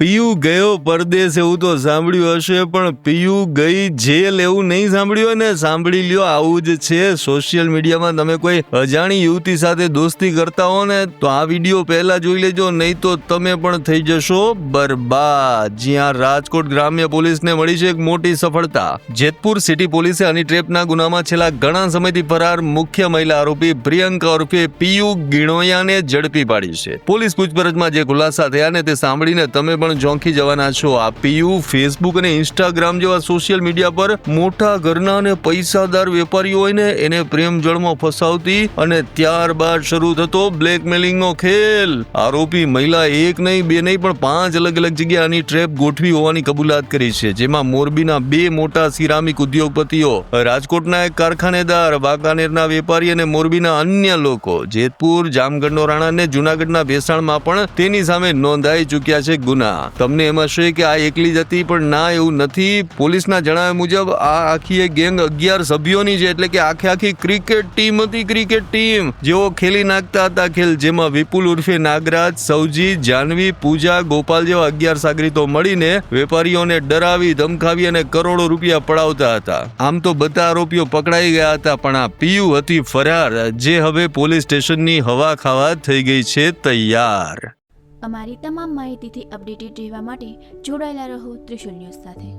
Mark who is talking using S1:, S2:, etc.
S1: પિયુ ગયો પરદેશ એવું તો સાંભળ્યું હશે, પણ પિયુ ગઈ જેલ એવું નહીં સાંભળ્યું હોય ને? સાંભળી લ્યો, આવું જ છે. સોશિયલ મીડિયામાં તમે કોઈ અજાણી યુવતી સાથે દોસ્તી કરતા હો ને તો આ વિડીયો પહેલા જોઈ લેજો, નહીં તો તમે પણ થઈ જશો બરબાદ. જ્યાં રાજકોટ ગ્રામ્ય પોલીસને મળી છે એક મોટી સફળતા. જેતપુર સિટી પોલીસે હની ટ્રેપના ગુનામાં છેલ્લા ઘણા સમયથી ફરાર મુખ્ય મહિલા આરોપી પ્રિયંકા ઉર્ફે પિયુ ગીણોયાને ઝડપી પાડી છે. પોલીસ પૂછપરછમાં જે ખુલાસા થયા ને તે સાંભળીને તમે પણ ચોંકી જવાના છો. આ પિયુ ફેસબુક અને ઇન્સ્ટાગ્રામ જેવા સોશિયલ મીડિયા પર મોટા ઘરના અને પૈસાદાર વેપારીઓ હોય ને એને પ્રેમ જળમાં ફસાવતી અને ત્યારબાદ શરૂ થતો બ્લેકમેલિંગનો ખેલ. આરોપી મહિલા એક નહીં બે નહીં પણ 5 અલગ અલગ જગ્યાની ટ્રેપ ગોઠવી હોવાની કબૂલાત કરી છે, જેમાં મોરબીના 2 મોટા સિરામિક ઉદ્યોગપતિઓ, રાજકોટના એક કારખાનેદાર, વાંકાનેરના વેપારી અને મોરબીના અન્ય લોકો. જેતપુર, જામગઢનો રાણા અને જૂનાગઢના ભેસાણમાં પણ તેની સામે નોંધાઈ ચૂક્યા છે ગુના. તમને એમ હશે કે આ એકલી જ હતી, પણ ના, એવું નથી. પોલીસના જણાવ્યા મુજબ આ આખી ગેંગ 11 સભ્યોની છે, એટલે કે આખી ક્રિકેટ ટીમ હતી. ક્રિકેટ ટીમ જેઓ ખેલી નાખતા હતા ખેલ, જેમાં વિપુલ ઉર્ફે નાગરાજ, સૌજી, જાનવી, પૂજા, ગોપાલ જેવા 11 સાગરીતો મળીને વેપારીઓને ડરાવી, ધમકાવી અને કરોડો રૂપિયા પડાવતા હતા. આમ તો બધા આરોપીઓ પકડાઈ ગયા હતા, પણ આ પિયુ હતી ફરાર, જે હવે પોલીસ સ્ટેશનની હવા ખાવા થઈ ગઈ છે તૈયાર.
S2: અમારી તમામ માહિતીથી અપડેટેડ રહેવા માટે જોડાયેલા રહો ત્રિશુલ ન્યૂઝ સાથે.